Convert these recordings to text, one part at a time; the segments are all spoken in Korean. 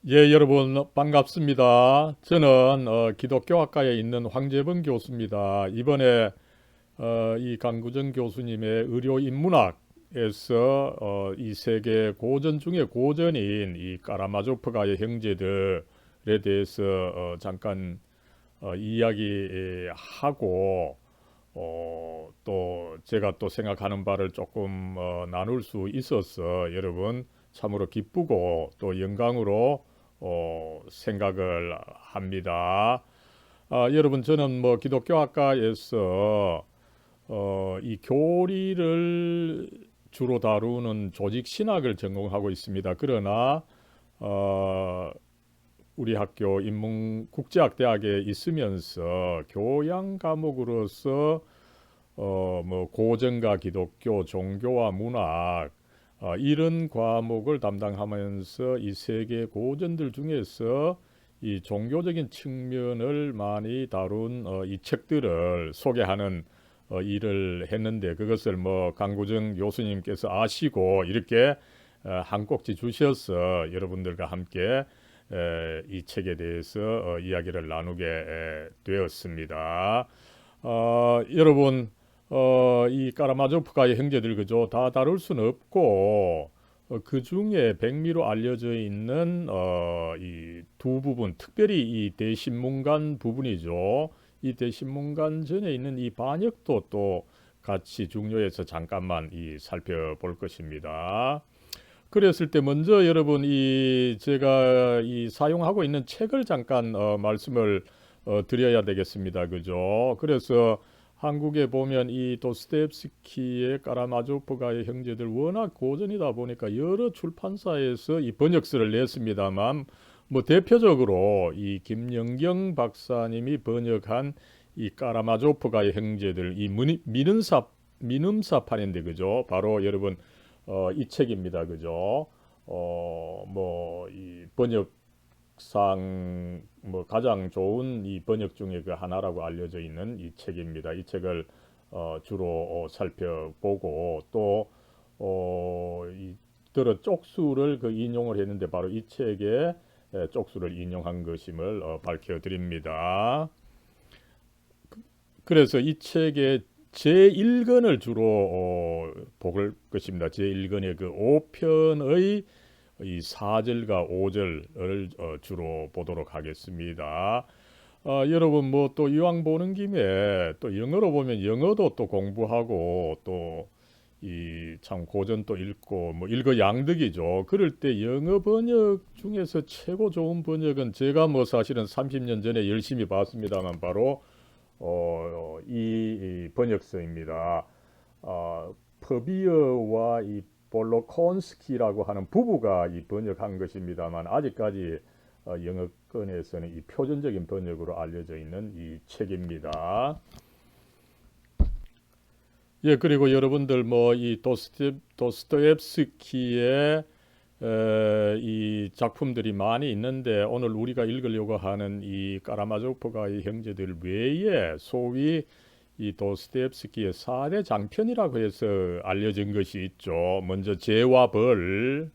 예, 여러분 반갑습니다. 저는 기독교학과에 있는 황재범 교수입니다. 이번에 이 강구정 교수님의 의료인문학에서 이 세계 고전 중에 고전인 이 까라마조프가의 형제들에 대해서 잠깐 이야기하고 또 제가 또 생각하는 바를 조금 나눌 수 있어서 여러분 참으로 기쁘고 또 영광으로 생각을 합니다. 여러분 저는 뭐 기독교학과에서 이 교리를 주로 다루는 조직 신학을 전공하고 있습니다. 그러나 어, 우리 학교 인문국제학대학에 있으면서 교양 과목으로서 뭐 고전과 기독교, 종교와 문학 이런 과목을 담당하면서 이 세계 고전들 중에서 이 종교적인 측면을 많이 다룬 이 책들을 소개하는 일을 했는데 그것을 뭐 강구정 교수님께서 아시고 이렇게 한 꼭지 주셔서 여러분들과 함께 이 책에 대해서 이야기를 나누게 되었습니다. 여러분 이 까라마조프가의 형제들 그죠? 다 다룰 수는 없고 그 중에 백미로 알려져 있는 이 두 부분, 특별히 이 대신문간 부분이죠. 이 대신문간 전에 있는 이 반역도 또 같이 중요해서 잠깐만 이 살펴볼 것입니다. 그랬을 때 먼저 여러분 이 제가 이 사용하고 있는 책을 잠깐 말씀을 드려야 되겠습니다. 그죠? 그래서 한국에 보면 이 도스토옙스키의 까라마조프가의 형제들 워낙 고전이다 보니까 여러 출판사에서 이 번역서를 냈습니다만 뭐 대표적으로 이 김영경 박사님이 번역한 이 까라마조프가의 형제들 이 민음사판인데 그죠? 바로 여러분 이 책입니다. 그죠? 뭐 이 번역상 뭐 가장 좋은 이 번역 중에 그 하나라고 알려져 있는 이 책입니다. 이 책을 주로 살펴보고 또 이 들어 쪽수를 그 인용을 했는데 바로 이 책에 쪽수를 인용한 것임을 밝혀드립니다. 그래서 이 책의 제1권을 주로 볼 것입니다. 제1권의 그 5편의 이 4절과 5절을 주로 보도록 하겠습니다. 여러분 뭐 또 이왕 보는 김에 또 영어로 보면 영어도 또 공부하고 또 이 참 고전 또 읽고 뭐 일거양득이죠. 그럴 때 영어 번역 중에서 최고 좋은 번역은 제가 뭐 사실은 30년 전에 열심히 봤습니다만 바로 이 번역서입니다. 퍼비어와 이 볼로콘스키라고 하는 부부가 이 번역한 것입니다만 아직까지 영어권에서는 이 표준적인 번역으로 알려져 있는 이 책입니다. 예, 그리고 여러분들 뭐 이 도스토옙스키의 이 작품들이 많이 있는데 오늘 우리가 읽으려고 하는 이 까라마조프가의 형제들 외에 소위 이 도스토옙스키의 4대 장편이라고 해서 알려진 것이 있죠. 먼저 죄와 벌,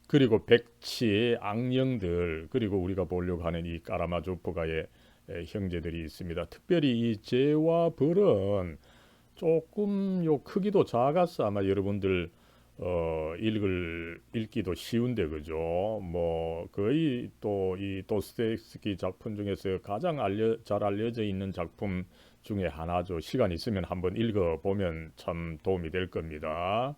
그리고 백치, 악령들, 그리고 우리가 보려고 하는 이 까라마조프가의 형제들이 있습니다. 특별히 이 죄와 벌은 조금 요 크기도 작아서 아마 여러분들 읽기도 쉬운데 그죠? 뭐 거의 또 이 도스토옙스키 작품 중에서 가장 잘 알려져 있는 작품 중에 하나죠. 시간 있으면 한번 읽어보면 참 도움이 될 겁니다.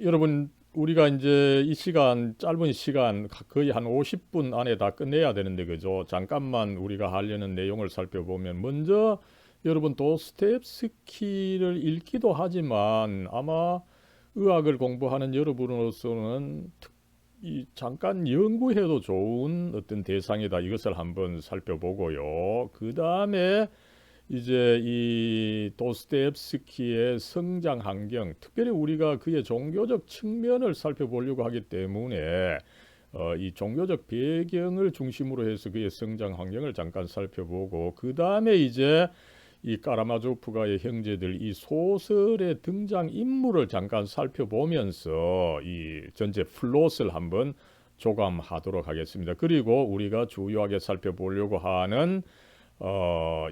여러분 우리가 이제 이 시간 짧은 시간 거의 한 50분 안에 다 끝내야 되는데 그죠? 잠깐만 우리가 하려는 내용을 살펴보면 먼저 여러분 도스토옙스키를 읽기도 하지만 아마 의학을 공부하는 여러분으로서는 이 잠깐 연구해도 좋은 어떤 대상이다. 이것을 한번 살펴보고요. 그 다음에 이제 이 도스토옙스키의 성장 환경, 특별히 우리가 그의 종교적 측면을 살펴보려고 하기 때문에 이 종교적 배경을 중심으로 해서 그의 성장 환경을 잠깐 살펴보고 그 다음에 이제 이 까라마조프가의 형제들 이 소설의 등장 인물을 잠깐 살펴보면서 이 전체 플롯을 한번 조감하도록 하겠습니다. 그리고 우리가 주요하게 살펴보려고 하는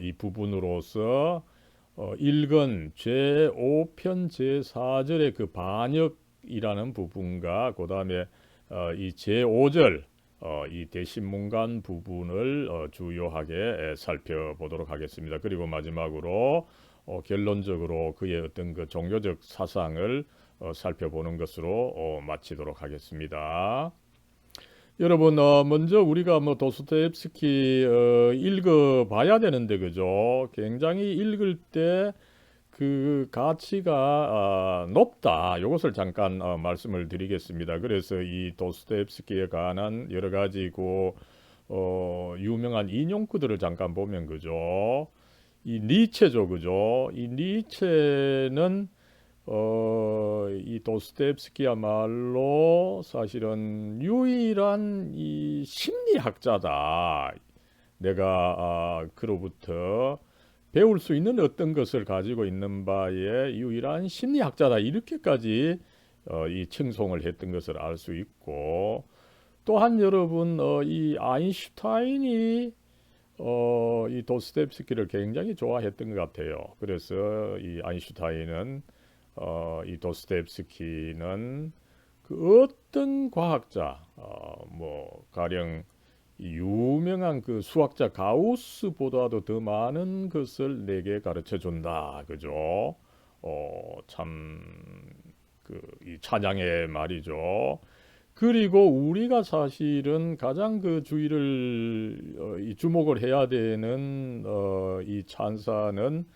이 부분으로서 1권 제5편 제4절의 그 반역이라는 부분과 그 다음에 이 제5절 이 대신문간 부분을 주요하게 살펴보도록 하겠습니다. 그리고 마지막으로 결론적으로 그의 어떤 그 종교적 사상을 살펴보는 것으로 마치도록 하겠습니다. 여러분 먼저 우리가 뭐 도스토옙스키 읽어봐야 되는데 그죠? 굉장히 읽을 때 그 가치가 높다. 이것을 잠깐 말씀을 드리겠습니다. 그래서 이 도스토옙스키에 관한 여러 가지 유명한 인용구들을 잠깐 보면 그죠? 이 니체죠, 그죠? 이 니체는 이 도스토옙스키야말로 사실은 유일한 이 심리학자다. 내가 그로부터 배울 수 있는 어떤 것을 가지고 있는 바에 유일한 심리학자다. 이렇게까지 이 칭송을 했던 것을 알 수 있고, 또한 여러분 이 아인슈타인이 이 도스토옙스키를 굉장히 좋아했던 것 같아요. 그래서 이 아인슈타인은 이 도스토옙스키는 그 어떤 과학자, 뭐 가령 유명한 그 수학자 가우스보다도 더 많은 것을 내게 가르쳐 준다. 그죠? 참 그 이 찬양의 말이죠. 그리고 우리가 사실은 가장 그 주의를 이 주목을 해야 되는 이 찬사는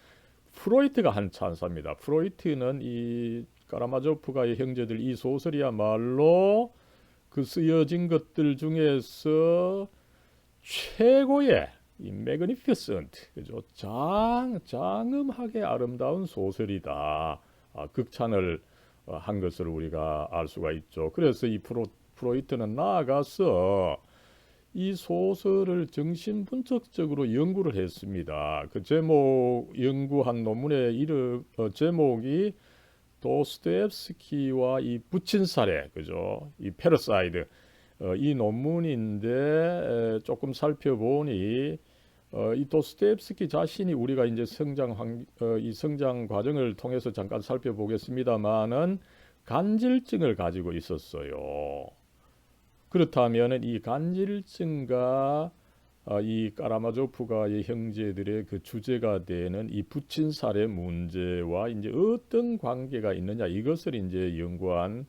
프로이트가 한 찬사입니다. 프로이트는 이 까라마조프가의 형제들 이 소설이야말로 그 쓰여진 것들 중에서 최고의 이 매그니피센트, 그죠? 장음하게 아름다운 소설이다. 극찬을 한 것을 우리가 알 수가 있죠. 그래서 이 프로이트는 나아가서 이 소설을 정신분석적으로 연구를 했습니다. 그 제목 연구한 논문의 제목이 도스토옙스키와 이 부친 사례, 그죠? 이 패러사이드 이 논문인데 조금 살펴보니 이 도스토옙스키 자신이 우리가 이제 이 성장 과정을 통해서 잠깐 살펴보겠습니다만은 간질증을 가지고 있었어요. 그렇다면 이 간질증과 이 까라마조프가의 형제들의 그 주제가 되는 이 부친 살해 문제와 이제 어떤 관계가 있느냐 이것을 이제 연구한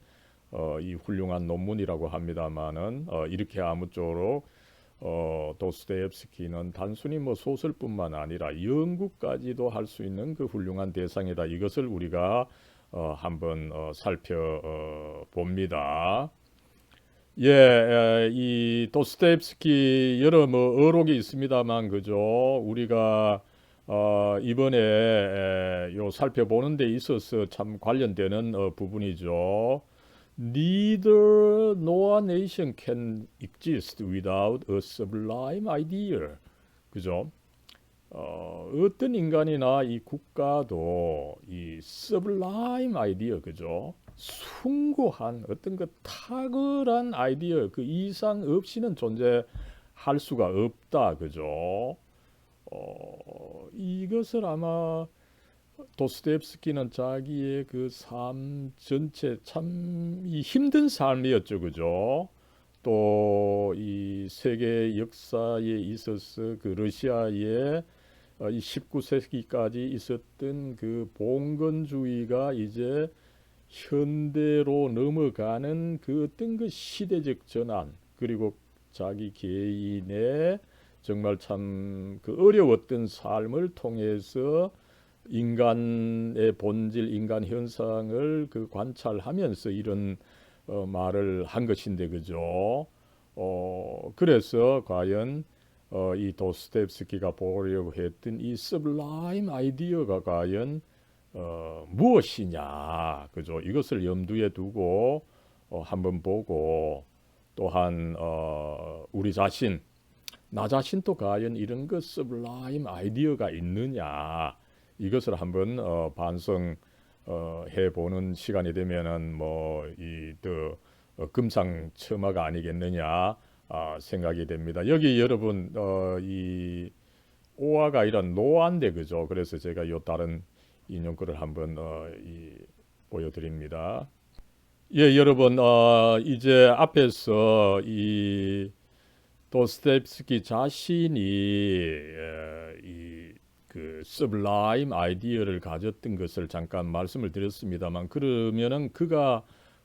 이 훌륭한 논문이라고 합니다만은 이렇게 아무쪼록 도스토옙스키는 단순히 뭐 소설뿐만 아니라 연구까지도 할 수 있는 그 훌륭한 대상이다. 이것을 우리가 한번 살펴봅니다. 예, 이 도스토옙스키 여러 뭐 어록이 있습니다만 그죠? 우리가 이번에 요 살펴보는 데 있어서 참 관련되는 부분이죠. Neither no nation can exist without a sublime ideal. 그죠? 어떤 인간이나 이 국가도 이 sublime idea, 그죠? 숭고한 어떤 그 탁월한 아이디어 그 이상 없이는 존재할 수가 없다, 그죠? 이것을 아마 도스토옙스키는 자기의 그 삶 전체 참 이 힘든 삶이었죠, 그죠? 또 이 세계 역사에 있어서 그 러시아의 이 19세기까지 있었던 그 봉건주의가 이제 현대로 넘어가는 그 어떤 그 시대적 전환 그리고 자기 개인의 정말 참 그 어려웠던 삶을 통해서 인간의 본질, 인간 현상을 그 관찰하면서 이런 말을 한 것인데 그죠? 그래서 과연 이 도스토옙스키가 보려고 했던 이 sublime 아이디어가 과연 무엇이냐, 그죠? 이것을 염두에 두고 한번 보고 또한 우리 자신, 나 자신도 과연 이런 그 sublime 아이디어가 있느냐 이것을 한번 반성해 보는 시간이 되면은 뭐 이 더 금상첨화가 아니겠느냐 생각이 됩니다. 여기 여러분 이 오화가 이런 노화인데 그죠? 그래서 제가 요 다른 인용글을 한번 보여드립니다. 예, 여러분 이제 앞에서 이 도스토옙스키 자신이 이그 서블라임 아이디어를 가졌던 것을 잠깐 말씀을 드렸습니다만, 그러면은 그가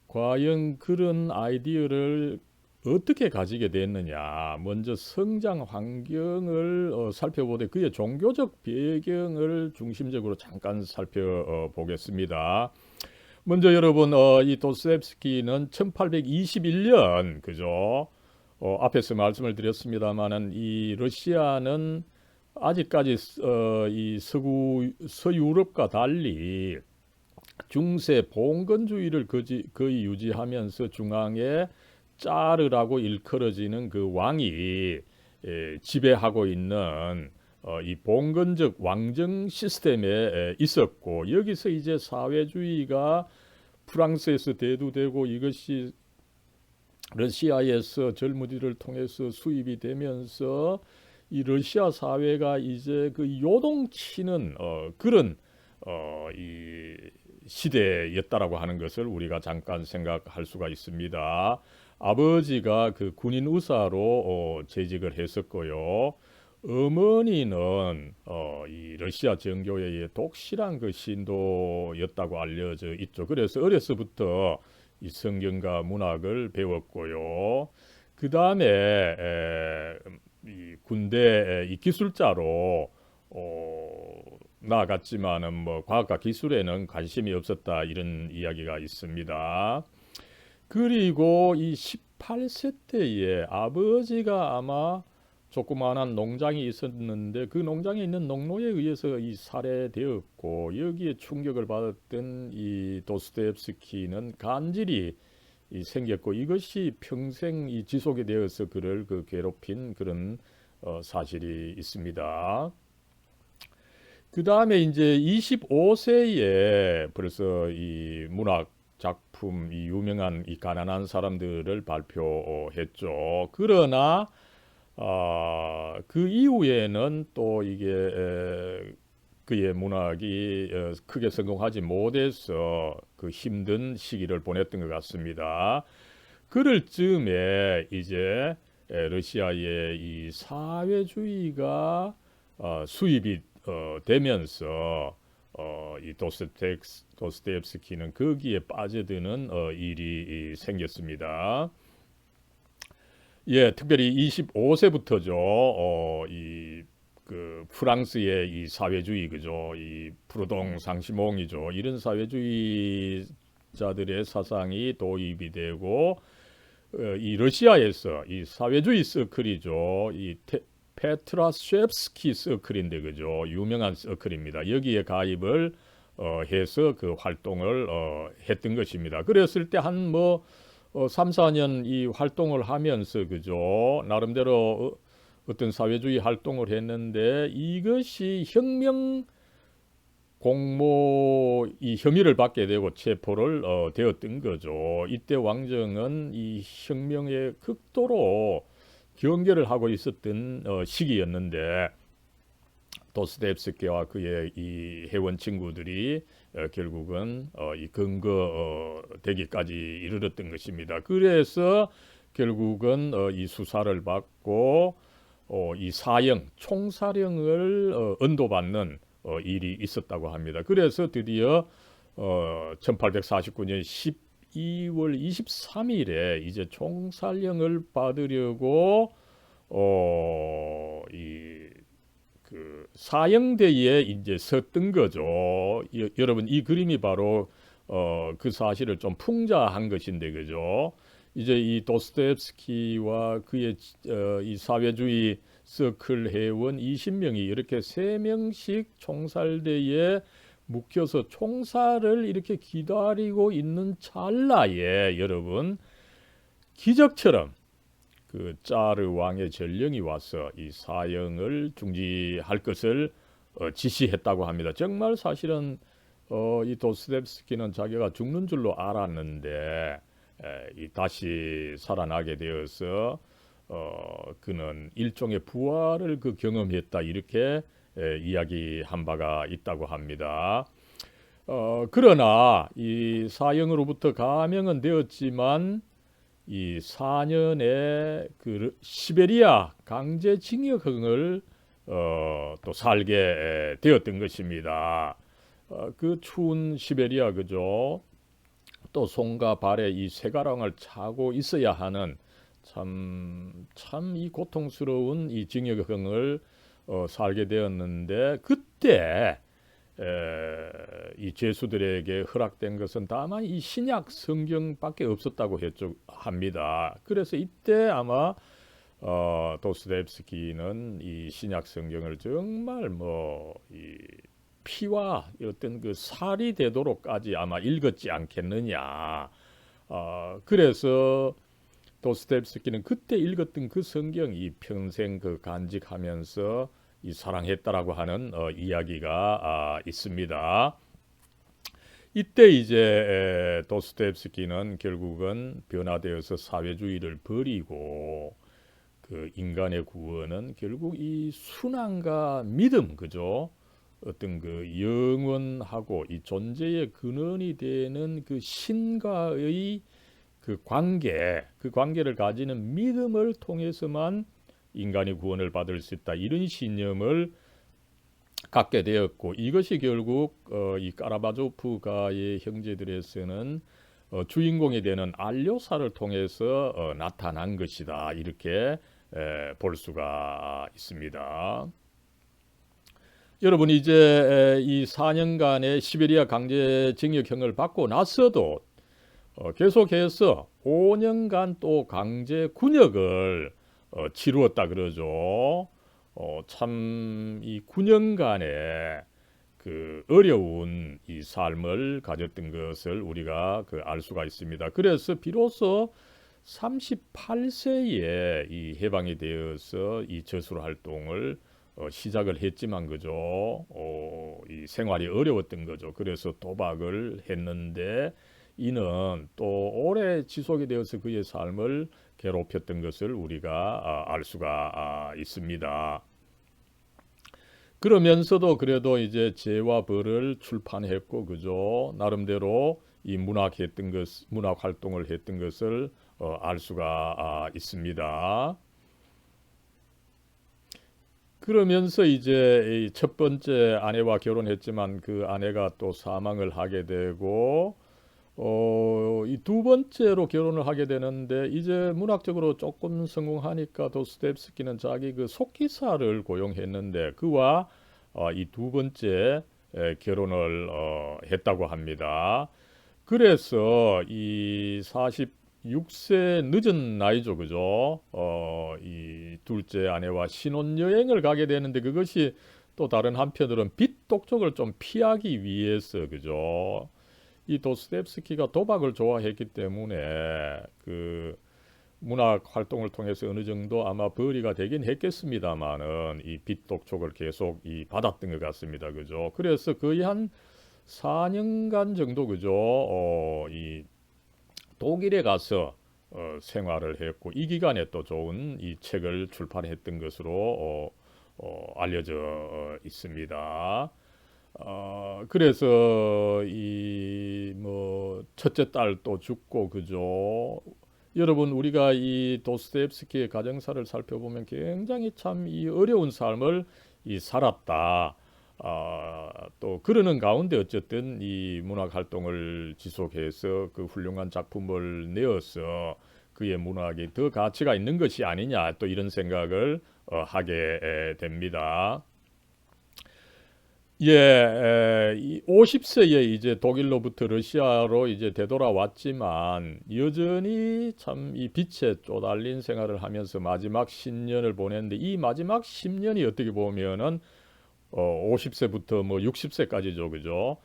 과연 그런 아이디어를 어떻게 가지게 됐느냐? 먼저 성장 환경을 살펴보되 그의 종교적 배경을 중심적으로 잠깐 살펴보겠습니다. 먼저 여러분 이 도스토옙스키는 1821년 그죠? 앞에서 말씀을 드렸습니다만은 이 러시아는 아직까지 이 서유럽과 달리 중세 봉건주의를 거의 유지하면서 중앙에 짜르라고 일컬어지는 그 왕이 지배하고 있는 이 봉건적 왕정 시스템에 있었고, 여기서 이제 사회주의가 프랑스에서 대두되고 이것이 러시아에서 젊은이를 통해서 수입이 되면서 이 러시아 사회가 이제 그 요동치는 그런 이 시대였다라고 하는 것을 우리가 잠깐 생각할 수가 있습니다. 아버지가 그 군인 의사로 재직을 했었고요. 어머니는 이 러시아 정교회의 독실한 그 신도였다고 알려져 있죠. 그래서 어려서부터 이 성경과 문학을 배웠고요. 그 다음에 이 군대 이 기술자로 나아갔지만은 뭐 과학과 기술에는 관심이 없었다, 이런 이야기가 있습니다. 그리고 이 18세 때에 아버지가 아마 조그마한 농장이 있었는데 그 농장에 있는 농노에 의해서 이 살해되었고, 여기에 충격을 받았던 이 도스토옙스키는 간질이 생겼고, 이것이 평생 이 지속이 되어서 그를 그 괴롭힌 그런 사실이 있습니다. 그 다음에 이제 25세에 벌써 이 문학 작품, 이 유명한 이 가난한 사람들을 발표했죠. 그러나 그 이후에는 또 이게 그의 문학이 크게 성공하지 못해서 그 힘든 시기를 보냈던 것 같습니다. 그럴 즈음에 이제 러시아의 이 사회주의가 수입이 되면서 이 도스토옙스키는 거기에 빠져드는 일이 생겼습니다. 예, 특별히 25세부터죠. 이 그 프랑스의 이 사회주의 그죠, 이 프로동 상시몽이죠. 이런 사회주의자들의 사상이 도입이 되고 이 러시아에서 이 사회주의 서클이죠. 이 페트라쉐프스키 서클인데 그죠, 유명한 서클입니다. 여기에 가입을 해서 그 활동을 했던 것입니다. 그랬을 때 한 뭐 3, 4년 이 활동을 하면서 그죠, 나름대로 어떤 사회주의 활동을 했는데 이것이 혁명 공모 이 혐의를 받게 되고 체포를 되었던 거죠. 이때 왕정은 이 혁명에 극도로 경계를 하고 있었던 시기였는데, 도스토옙스키와 그의 이 회원 친구들이 결국은 이 근거되기까지 이르렀던 것입니다. 그래서 결국은 이 수사를 받고 이 사형, 총사령을 언도받는 일이 있었다고 합니다. 그래서 드디어 1849년 12월 23일에 이제 총사령을 받으려고 이 그 사형대에 이제 섰던 거죠. 여러분 이 그림이 바로 그 사실을 좀 풍자한 것인데 그죠. 이제 이 도스토옙스키와 그의 이 사회주의 서클 회원 20명이 이렇게 3명씩 총살대에 묵혀서 총살을 이렇게 기다리고 있는 찰나에 여러분 기적처럼 그 짜르 왕의 전령이 와서 이 사형을 중지할 것을 지시했다고 합니다. 정말 사실은 이 도스토옙스키는 자기가 죽는 줄로 알았는데 이 다시 살아나게 되어서 그는 일종의 부활을 그 경험했다 이렇게 이야기한 바가 있다고 합니다. 그러나 이 사형으로부터 감형은 되었지만 이 4년의 그 시베리아 강제징역형을 또 살게 되었던 것입니다. 그 추운 시베리아 그죠? 또 손과 발에 이 쇠가랑을 차고 있어야 하는 참 이 고통스러운 이 징역형을 살게 되었는데 그때 이 죄수들에게 허락된 것은 다만 이 신약 성경밖에 없었다고 합니다. 그래서 이때 아마 도스토옙스키는 이 신약 성경을 정말 이 피와 어떤 그 살이 되도록까지 아마 읽었지 않겠느냐. 그래서 도스토옙스키는 그때 읽었던 그 성경이 평생 그 간직하면서 이 사랑했다라고 하는 이야기가 있습니다. 이때 이제 도스토옙스키는 결국은 변화되어서 사회주의를 버리고 그 인간의 구원은 결국 이 순환과 믿음 그죠? 어떤 그 영원하고 이 존재의 근원이 되는 그 신과의 그 관계를 가지는 믿음을 통해서만 인간이 구원을 받을 수 있다. 이런 신념을 갖게 되었고 이것이 결국 이 까라바조프가의 형제들에서는 주인공이 되는 알료사를 통해서 나타난 것이다. 이렇게 볼 수가 있습니다. 여러분 이제 이 4년간의 시베리아 강제징역형을 받고 나서도 계속해서 5년간 또 강제 군역을 치루었다 그러죠. 참 이 9년간의 그 어려운 이 삶을 가졌던 것을 우리가 알 수가 있습니다. 그래서 비로소 38세에 이 해방이 되어서 이 저술 활동을 시작을 했지만 그죠. 이 생활이 어려웠던 거죠. 그래서 도박을 했는데 이는 또 오래 지속이 되어서 그의 삶을 괴롭혔던 것을 우리가 알 수가 있습니다. 그러면서도 그래도 이제 죄와 벌을 출판했고 그죠. 나름대로 이 문학 활동을 했던 것을 알 수가 있습니다. 그러면서 이제 첫 번째 아내와 결혼했지만 그 아내가 또 사망을 하게 되고 이 두 번째로 결혼을 하게 되는데 이제 문학적으로 조금 성공하니까 도스토옙스키는 자기 그 속기사를 고용했는데 그와 이 두 번째 결혼을 했다고 합니다. 그래서 이 46세 늦은 나이죠, 그죠? 이 둘째 아내와 신혼여행을 가게 되는데 그것이 또 다른 한편으로는 빚독촉을 좀 피하기 위해서, 그죠? 이 도스토옙스키가 도박을 좋아했기 때문에 그 문학 활동을 통해서 어느 정도 아마 벌이가 되긴 했겠습니다만은 이 빚독촉을 계속 받았던 것 같습니다, 그죠? 그래서 거의 한 4년간 정도 그죠? 이 독일에 가서 생활을 했고 이 기간에 또 좋은 이 책을 출판했던 것으로 알려져 있습니다. 그래서 이 첫째 딸도 죽고 그죠. 여러분 우리가 이 도스토옙스키의 가정사를 살펴보면 굉장히 참 이 어려운 삶을 살았다. 또 그러는 가운데 어쨌든 이 문학 활동을 지속해서 그 훌륭한 작품을 내어서 그의 문학이 더 가치가 있는 것이 아니냐 또 이런 생각을 하게 됩니다. 예, 50세에 이제 독일로부터 러시아로 이제 되돌아왔지만 여전히 참 이 빛에 쪼달린 생활을 하면서 마지막 10년을 보냈는데 이 마지막 10년이 어떻게 보면은 50세부터 60세까지죠, 그죠?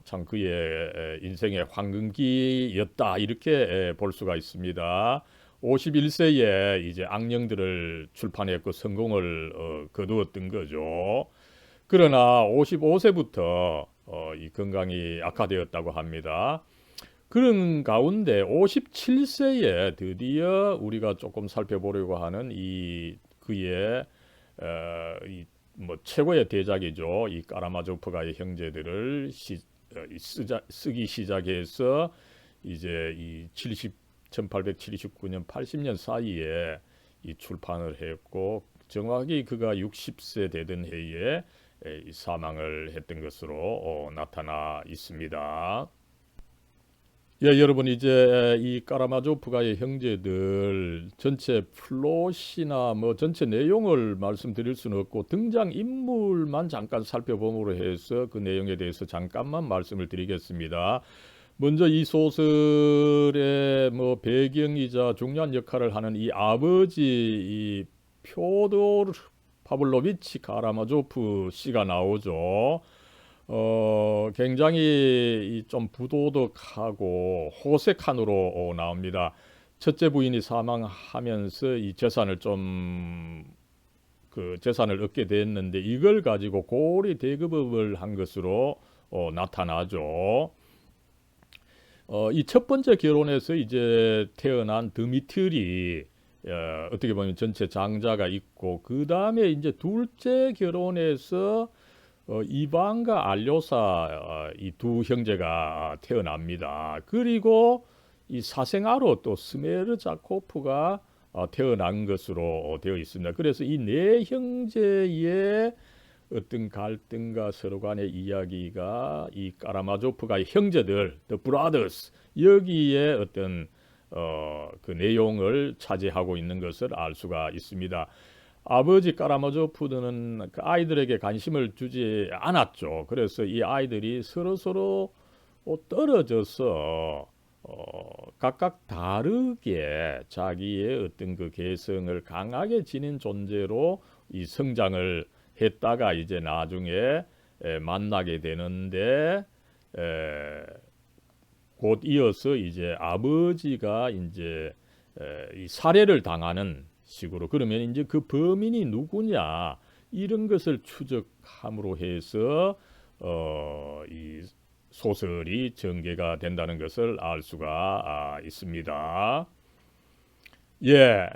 참 그의 인생의 황금기였다 이렇게 볼 수가 있습니다. 51세에 이제 악령들을 출판했고 성공을 거두었던 거죠. 그러나 55세부터 이 건강이 악화되었다고 합니다. 그런 가운데 57세에 드디어 우리가 조금 살펴보려고 하는 이 그의 이 뭐 최고의 대작이죠. 이 까라마조프가의 형제들을 쓰기 시작해서 이제 이 1879년 80년 사이에 이 출판을 했고 정확히 그가 60세 되던 해에 사망을 했던 것으로 나타나 있습니다. 예, 여러분 이제 이 까라마조프가의 형제들 전체 플롯이나 뭐 전체 내용을 말씀드릴 수는 없고 등장 인물만 잠깐 살펴봄으로 해서 그 내용에 대해서 잠깐만 말씀을 드리겠습니다. 먼저 이 소설의 뭐 배경이자 중요한 역할을 하는 이 아버지 이 표도르 파블로비치 까라마조프 씨가 나오죠. 굉장히 좀 부도덕하고 호색한으로 나옵니다. 첫째 부인이 사망하면서 이 재산을 재산을 얻게 됐는데 이걸 가지고 고리 대급업을 한 것으로 나타나죠. 이 첫 번째 결혼에서 이제 태어난 드미트리 어떻게 보면 전체 장자가 있고 그 다음에 이제 둘째 결혼에서 이반과 알료사 이 두 형제가 태어납니다. 그리고 이 사생아로 또 스메르자코프가 태어난 것으로 되어 있습니다. 그래서 이 네 형제의 어떤 갈등과 서로 간의 이야기가 이 까라마조프가의 형제들, The Brothers 여기에 어떤 그 내용을 차지하고 있는 것을 알 수가 있습니다. 아버지 까라마조프는 그 아이들에게 관심을 주지 않았죠. 그래서 이 아이들이 서로 떨어져서 각각 다르게 자기의 어떤 그 개성을 강하게 지닌 존재로 이 성장을 했다가 이제 나중에 만나게 되는데 곧 이어서 이제 아버지가 이제 이 살해를 당하는 식으로 그러면 이제 그 범인이 누구냐 이런 것을 추적함으로 해서 이 소설이 전개가 된다는 것을 알 수가 있습니다. 예,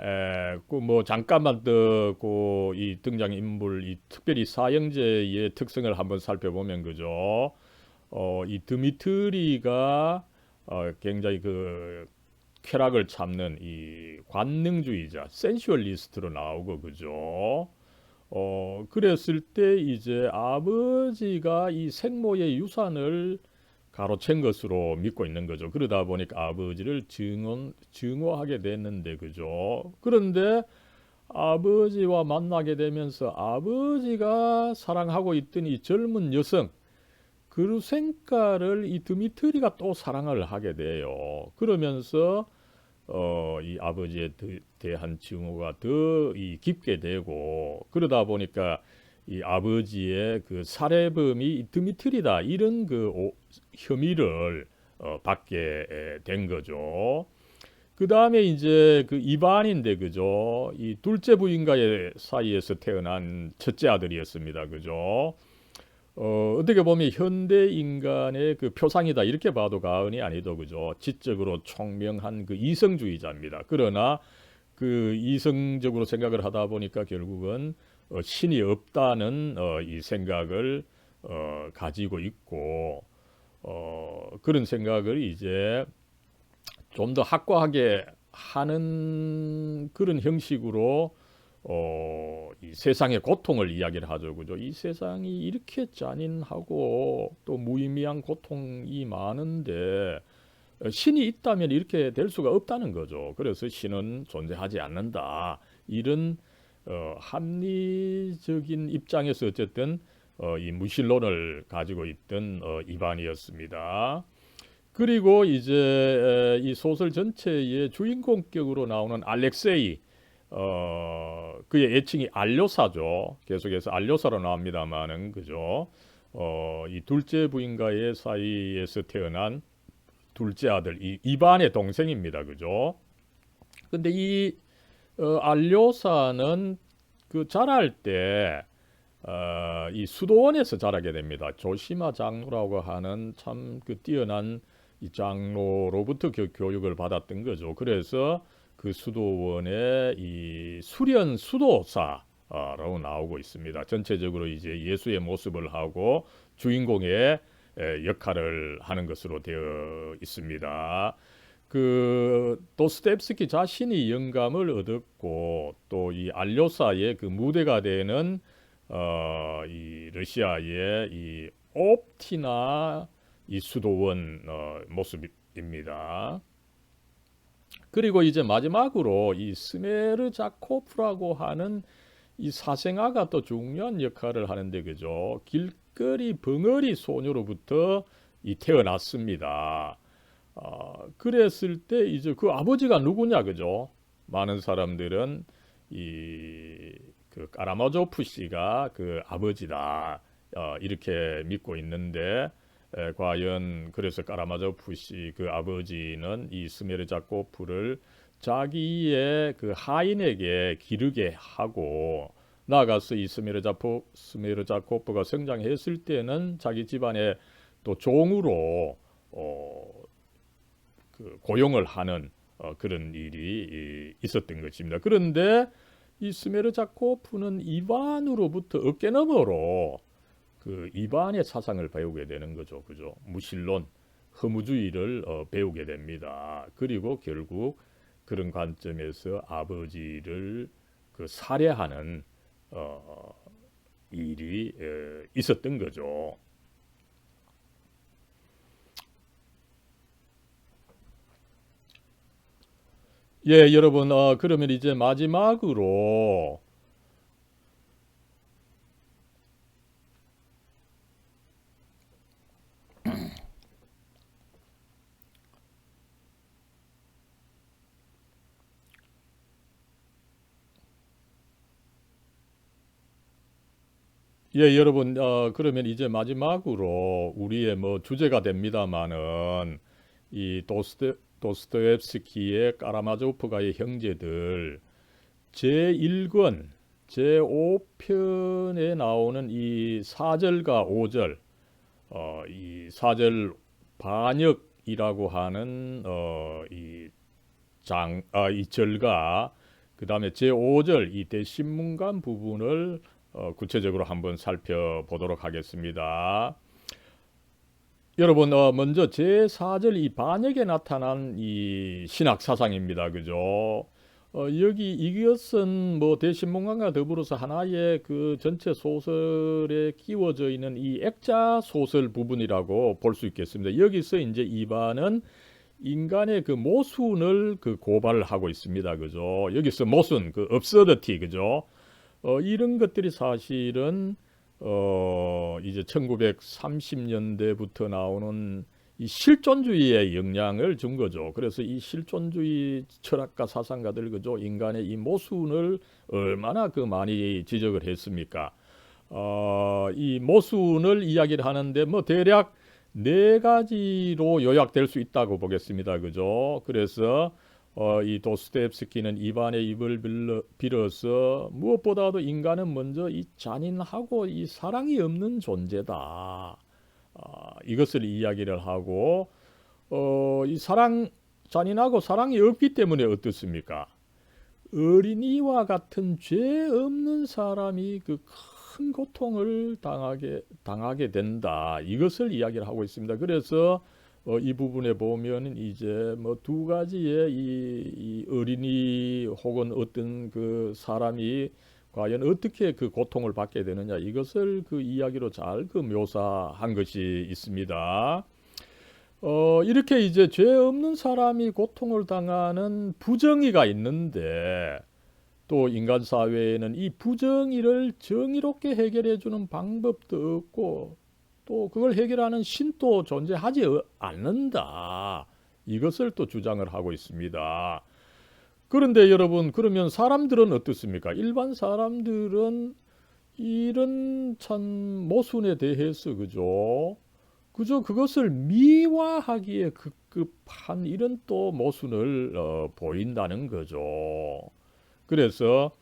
그 뭐 잠깐만 더 그 이 등장 인물 이 특별히 사형제의 특성을 한번 살펴보면 그죠. 이 드미트리가 굉장히 그 쾌락을 참는 이 관능주의자, 센슈얼리스트로 나오고 그죠. 그랬을 때 이제 아버지가 이 생모의 유산을 가로챈 것으로 믿고 있는 거죠. 그러다 보니까 아버지를 증오하게 됐는데 그죠. 그런데 아버지와 만나게 되면서 아버지가 사랑하고 있던 이 젊은 여성 그루센카를 이 드미트리가 또 사랑을 하게 돼요. 그러면서 이 아버지에 대한 증오가 더 깊게 되고 그러다 보니까 이 아버지의 그 살해범이 드미트리다 이런 그 혐의를 받게 된 거죠. 그 다음에 이제 그 이반인데 그죠. 이 둘째 부인과의 사이에서 태어난 첫째 아들이었습니다. 그죠. 어떻게 보면 현대 인간의 그 표상이다 이렇게 봐도 과언이 아니도 그죠. 지적으로 총명한 그 이성주의자입니다. 그러나 그 이성적으로 생각을 하다 보니까 결국은 신이 없다는 이 생각을 가지고 있고 그런 생각을 이제 좀 더 확고하게 하는 그런 형식으로 이 세상의 고통을 이야기를 하죠. 그죠? 이 세상이 이렇게 잔인하고 또 무의미한 고통이 많은데 신이 있다면 이렇게 될 수가 없다는 거죠. 그래서 신은 존재하지 않는다. 이런 합리적인 입장에서 어쨌든 이 무신론을 가지고 있던 이반이었습니다. 그리고 이제 이 소설 전체의 주인공격으로 나오는 알렉세이 그의 애칭이 알료사죠. 계속해서 알료사로 나옵니다만은 그죠. 이 둘째 부인과의 사이에서 태어난 둘째 아들 이반의 동생입니다. 그죠. 근데 이 알료사는 그 자랄 때 이 수도원에서 자라게 됩니다. 조시마 장로라고 하는 참 그 뛰어난 이 장로로부터 교육을 받았던 거죠. 그래서 그 수도원의 이 수련 수도사라고 나오고 있습니다. 전체적으로 이제 예수의 모습을 하고 주인공의 역할을 하는 것으로 되어 있습니다. 그 도스토옙스키 자신이 영감을 얻었고 또 이 알료사의 그 무대가 되는 이 러시아의 이 옵티나 이 수도원 모습입니다. 그리고 이제 마지막으로 이 스메르자코프라고 하는 이 사생아가 또 중요한 역할을 하는데 그죠? 길거리 벙어리 소녀로부터 이 태어났습니다. 그랬을 때 이제 그 아버지가 누구냐 그죠? 많은 사람들은 이 그 까라마조프 씨가 그 아버지다 이렇게 믿고 있는데 과연 그래서 까라마조프 씨 그 아버지는 이 스메르자코프를 자기의 그 하인에게 기르게 하고 나아가서 이 스메르자코프가 성장했을 때는 자기 집안의 또 종으로 그 고용을 하는 그런 일이 있었던 것입니다. 그런데 이 스메르자코프는 이반으로부터 어깨너머로 그 이반의 사상을 배우게 되는 거죠. 그죠? 무신론, 허무주의를 배우게 됩니다. 그리고 결국 그런 관점에서 아버지를 그 살해하는 일이 있었던 거죠. 예, 여러분, 그러면 이제 마지막으로 예, 여러분, 그러면 이제 마지막으로 우리의 뭐 주제가 됩니다마는 이 도스토옙스키의 까라마조프가의 형제들 제1권 제5편에 나오는 이 4절과 5절 이 4절 반역이라고 하는 이 절과 그 다음에 제5절 이 대신문관 부분을 구체적으로 한번 살펴보도록 하겠습니다. 여러분, 먼저 제4절 이 반역에 나타난 이 신학 사상입니다. 그죠? 여기 이것은 뭐 대신문관과 더불어서 하나의 그 전체 소설에 끼워져 있는 이 액자 소설 부분이라고 볼 수 있겠습니다. 여기서 이제 이반은 인간의 그 모순을 그 고발을 하고 있습니다. 그죠? 여기서 모순, 그 absurdity, 그죠? 이런 것들이 사실은 이제 1930년대부터 나오는 이 실존주의의 영향을 준 거죠. 그래서 이 실존주의 철학가 사상가들 그죠? 인간의 이 모순을 얼마나 그 많이 지적을 했습니까? 이 모순을 이야기를 하는데 뭐 대략 네 가지로 요약될 수 있다고 보겠습니다. 그죠? 그래서 이 도스토옙스키는 이반의 입을 빌어서 무엇보다도 인간은 먼저 이 잔인하고 이 사랑이 없는 존재다. 이것을 이야기를 하고 이 잔인하고 사랑이 없기 때문에 어떻습니까? 어린이와 같은 죄 없는 사람이 그 큰 고통을 당하게 된다. 이것을 이야기를 하고 있습니다. 그래서 이 부분에 보면 이제 뭐 두 가지의 이 어린이 혹은 어떤 그 사람이 과연 어떻게 그 고통을 받게 되느냐 이것을 그 이야기로 잘 그 묘사한 것이 있습니다. 이렇게 이제 죄 없는 사람이 고통을 당하는 부정의가 있는데 또 인간 사회에는 이 부정의를 정의롭게 해결해 주는 방법도 없고 또 그걸 해결하는 신도 존재하지 않는다. 이것을 또 주장을 하고 있습니다. 그런데 여러분, 그러면 사람들은 어떻습니까? 일반 사람들은 이런 참 모순에 대해서 그죠? 그것을 미화하기에 급급한 이런 또 모순을 보인다는 거죠. 그래서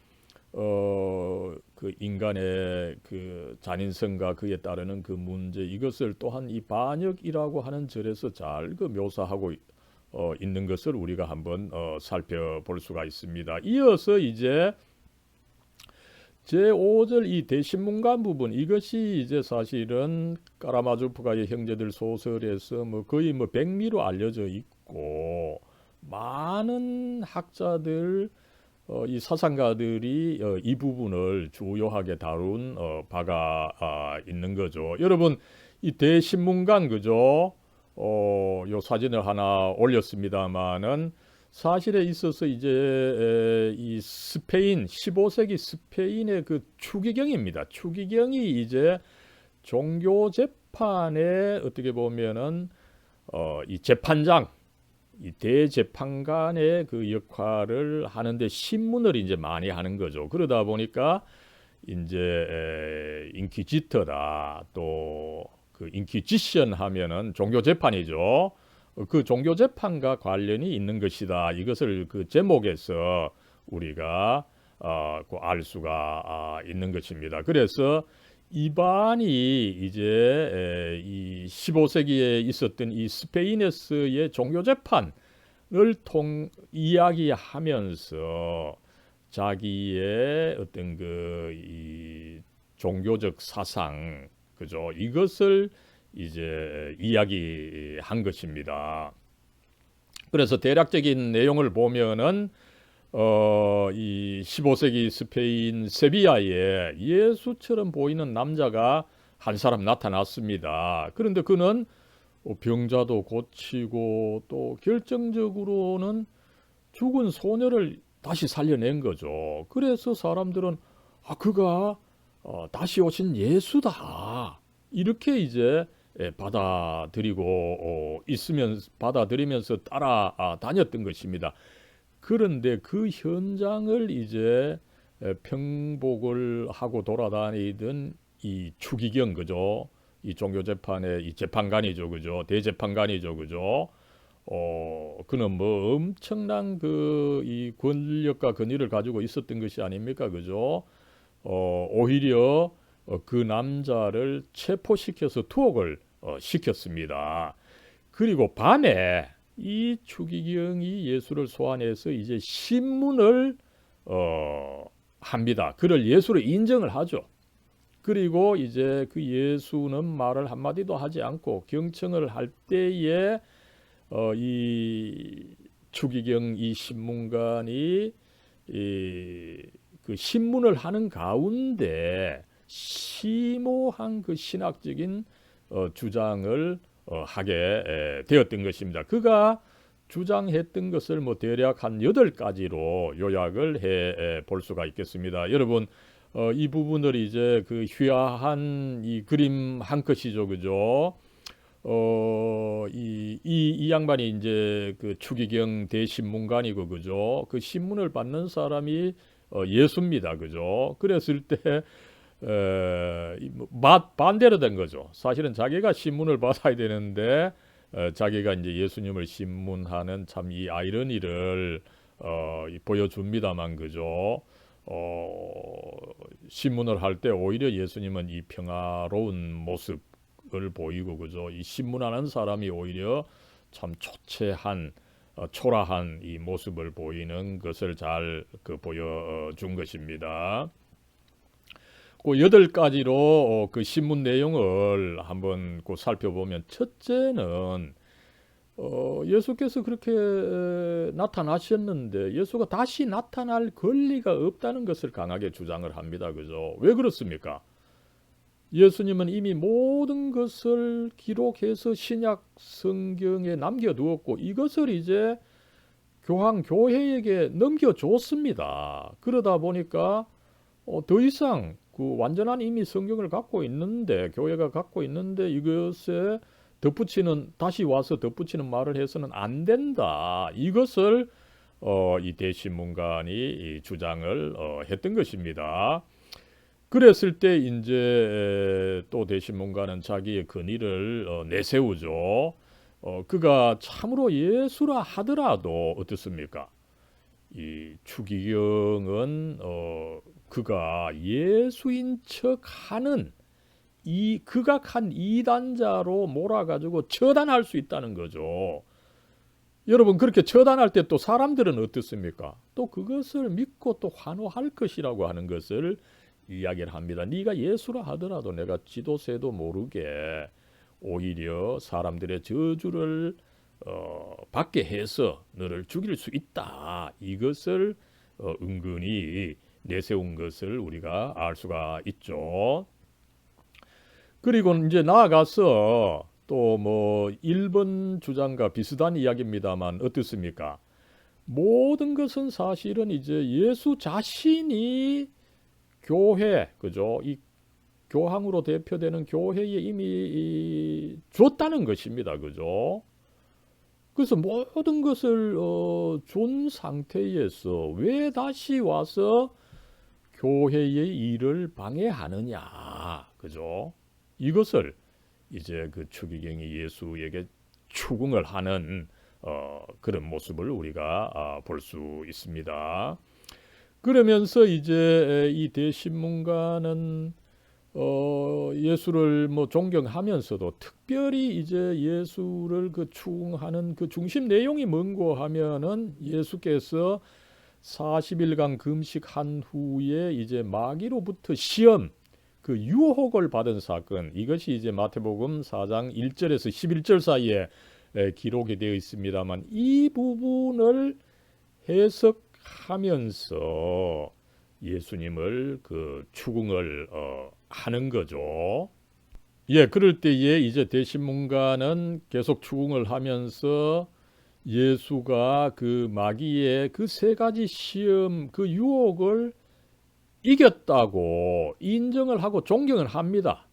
그 인간의 그 잔인성과 그에 따르는 그 문제, 이것을 또한 이 반역이라고 하는 절에서 잘 그 묘사하고 있는 것을 우리가 한번 살펴볼 수가 있습니다. 이어서 이제 제5절 이 대신문관 부분, 이것이 이제 사실은 까라마조프가의 형제들 소설에서 뭐 거의 뭐 백미로 알려져 있고, 많은 학자들, 이 사상가들이 이 부분을 주요하게 다룬 바가 있는 거죠. 여러분, 이 대신문관, 그죠? 요 사진을 하나 올렸습니다만은 사실에 있어서 이제 이 스페인 15세기 스페인의 그 추기경입니다. 추기경이 이제 종교 재판에 어떻게 보면은 이 재판장, 이 대재판관의 그 역할을 하는데 신문을 이제 많이 하는 거죠. 그러다 보니까 이제 인퀴지터다, 또 그 인퀴지션 하면은 종교 재판이죠. 그 종교 재판과 관련이 있는 것이다. 이것을 그 제목에서 우리가 알 수가 있는 것입니다. 그래서 이반이 이제 이 15세기에 있었던 이 스페인에서의 종교 재판을 이야기하면서 자기의 어떤 그 이 종교적 사상, 그죠? 이것을 이제 이야기한 것입니다. 그래서 대략적인 내용을 보면은 이 15세기 스페인 세비야에 예수처럼 보이는 남자가 한 사람 나타났습니다. 그런데 그는 병자도 고치고 또 결정적으로는 죽은 소녀를 다시 살려낸 거죠. 그래서 사람들은 그가 다시 오신 예수다, 이렇게 이제 받아들이면서 따라 다녔던 것입니다. 그런데 그 현장을 이제 평복을 하고 돌아다니던 이 추기경, 그죠? 이 종교재판의 이 재판관이죠, 그죠? 대재판관이죠, 그죠? 그는 뭐 엄청난 그 이 권력과 권위를 가지고 있었던 것이 아닙니까, 그죠? 오히려 그 남자를 체포시켜서 투옥을 시켰습니다. 그리고 밤에 이 추기경이 예수를 소환해서 이제 신문을 합니다. 그를 예수로 인정을 하죠. 그리고 이제 그 예수는 말을 한마디도 하지 않고 경청을 할 때에 이 추기경 이 신문관이 그 신문을 하는 가운데 심오한 그 신학적인 주장을 하게 되었던 것입니다. 그가 주장했던 것을 뭐 대략 한 8가지로 요약을 해 볼 수가 있겠습니다. 여러분, 이 부분을 이제 그 휘하한 이 그림 한 컷이죠, 그죠? 이 양반이 이제 그 추기경 대신문관이고, 그죠? 그 신문을 받는 사람이 예수입니다, 그죠? 그랬을 때 반대로 된 거죠. 사실은 자기가 신문을 받아야 되는데 자기가 이제 예수님을 신문하는 참 이 아이러니를 보여줍니다만, 그죠? 신문을 할 때 오히려 예수님은 이 평화로운 모습을 보이고, 그죠? 이 신문하는 사람이 오히려 참 초라한 이 모습을 보이는 것을 잘 보여준 것입니다. 그 8가지로 그 신문 내용을 한번 살펴보면, 첫째는 예수께서 그렇게 나타나셨는데 예수가 다시 나타날 권리가 없다는 것을 강하게 주장을 합니다. 그죠? 왜 그렇습니까? 예수님은 이미 모든 것을 기록해서 신약 성경에 남겨두었고 이것을 이제 교회에게 넘겨줬습니다. 그러다 보니까 더 이상 그 완전한 이미 성경을 갖고 있는데, 교회가 갖고 있는데 이것에 다시 와서 덧붙이는 말을 해서는 안 된다. 이것을 이 대신문관이 주장을 했던 것입니다. 그랬을 때 이제 또 대신문관은 자기의 권위를 내세우죠. 그가 참으로 예수라 하더라도 어떻습니까? 이 추기경은 그가 예수인 척하는 이 극악한 이단자로 몰아가지고 처단할 수 있다는 거죠. 여러분 그렇게 처단할 때 또 사람들은 어떻습니까? 또 그것을 믿고 또 환호할 것이라고 하는 것을 이야기를 합니다. 네가 예수라 하더라도 내가 지도새도 모르게 오히려 사람들의 저주를 받게 해서 너를 죽일 수 있다. 이것을 은근히 내세운 것을 우리가 알 수가 있죠. 그리고 이제 나아가서 또 뭐 1번 주장과 비슷한 이야기입니다만 어떻습니까? 모든 것은 사실은 이제 예수 자신이 교회, 그죠? 이 교황으로 대표되는 교회에 이미 줬다는 것입니다. 그죠? 그래서 모든 것을 준 상태에서 왜 다시 와서 교회의 일을 방해하느냐. 그죠? 이것을 이제 그 추기경이 예수에게 추궁을 하는 그런 모습을 우리가 볼 수 있습니다. 그러면서 이제 이 대신문가는 예수를 뭐 존경하면서도 특별히 이제 예수를 그 추궁하는 그 중심 내용이 뭔고 하면은 예수께서 40일간 금식한 후에 이제 마귀로부터 시험 그 유혹을 받은 사건, 이것이 이제 마태복음 4장 1절에서 11절 사이에 기록이 되어 있습니다만 이 부분을 해석하면서 예수님을 그 추궁을 하는 거죠. 예, 그럴 때에 이제 대신문가는 계속 추궁을 하면서 예수가 그 마귀의 그 세 가지 시험, 그 유혹을 이겼다고 인정을 하고 존경을 합니다.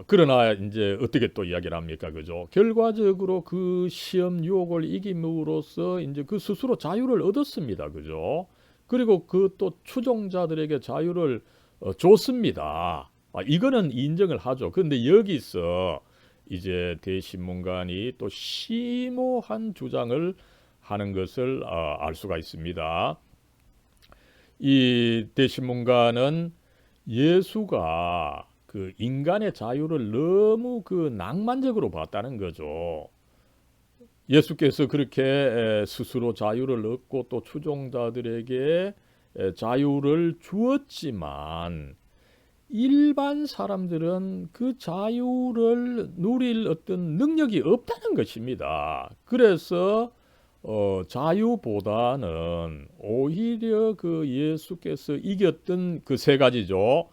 그러나 이제 어떻게 또 이야기를 합니까? 그죠? 결과적으로 그 시험 유혹을 이김으로써 이제 그 스스로 자유를 얻었습니다. 그죠? 그리고 그 또 추종자들에게 자유를 줬습니다. 이거는 인정을 하죠. 그런데 여기서 이제 대신문관이 또 심오한 주장을 하는 것을 알 수가 있습니다. 이 대신문가는 예수가 그 인간의 자유를 너무 그 낭만적으로 봤다는 거죠. 예수께서 그렇게 스스로 자유를 얻고 또 추종자들에게 자유를 주었지만 일반 사람들은 그 자유를 누릴 어떤 능력이 없다는 것입니다. 그래서 자유보다는 오히려 그 예수께서 이겼던 그 세 가지죠.